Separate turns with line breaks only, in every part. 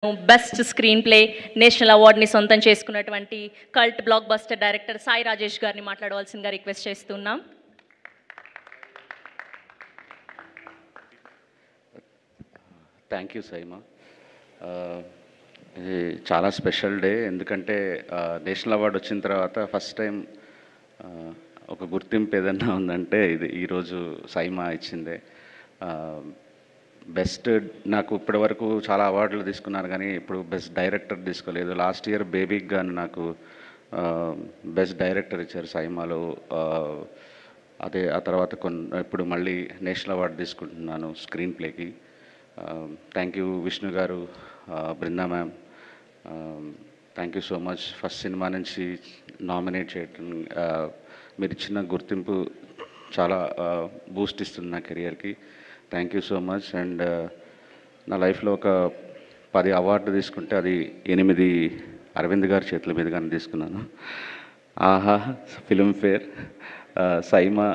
Best screen play national అవార్డుని సొంతం చేసుకున్నటువంటి cult blockbuster director Sai Rajesh గారిని మాట్లాడవలసిందిగా రిక్వెస్ట్ చేస్తున్నాం.
Thank you SIIMA. ఇది చాలా స్పెషల్ డే, ఎందుకంటే నేషనల్ అవార్డు వచ్చిన తర్వాత ఫస్ట్ టైం ఒక గుర్తింపు ఏదన్నా ఉందంటే ఇది ఈరోజు సైమా ఇచ్చిందే. బెస్ట్ నాకు ఇప్పటివరకు చాలా అవార్డులు తీసుకున్నారు కానీ ఇప్పుడు బెస్ట్ డైరెక్టర్ తీసుకోలేదు. లాస్ట్ ఇయర్ బేబీకి గాను నాకు బెస్ట్ డైరెక్టర్ ఇచ్చారు సైమాలో. అదే ఆ తర్వాత ఇప్పుడు మళ్ళీ నేషనల్ అవార్డు తీసుకుంటున్నాను స్క్రీన్ ప్లేకి. Thank you Vishnu garu, Brinda ma'am, thank you so much. First cinema నుంచి నామినేట్ చేయటం, మీరు ఇచ్చిన గుర్తింపు చాలా బూస్ట్ ఇస్తుంది నా కెరియర్కి. Thank you so much. And నా లైఫ్లో ఒక 10 అవార్డు తీసుకుంటే అది 8 అరవింద్ గారి చేతుల మీదుగానే తీసుకున్నాను. ఆహా, Filmfare, SIIMA,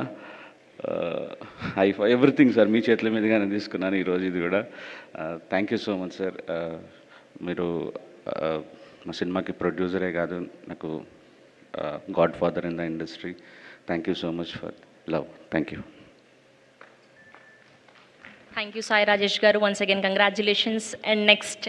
IIFA, everything sir మీ చేతుల మీదుగానే తీసుకున్నాను ఈరోజు ఇది కూడా. Thank you so much sir. మీరు మా సినిమాకి ప్రొడ్యూసరే కాదు, నాకు god father in the industry. Thank you so much for love. Thank you.
Thank you Sai Rajesh garu. Once again congratulations. And next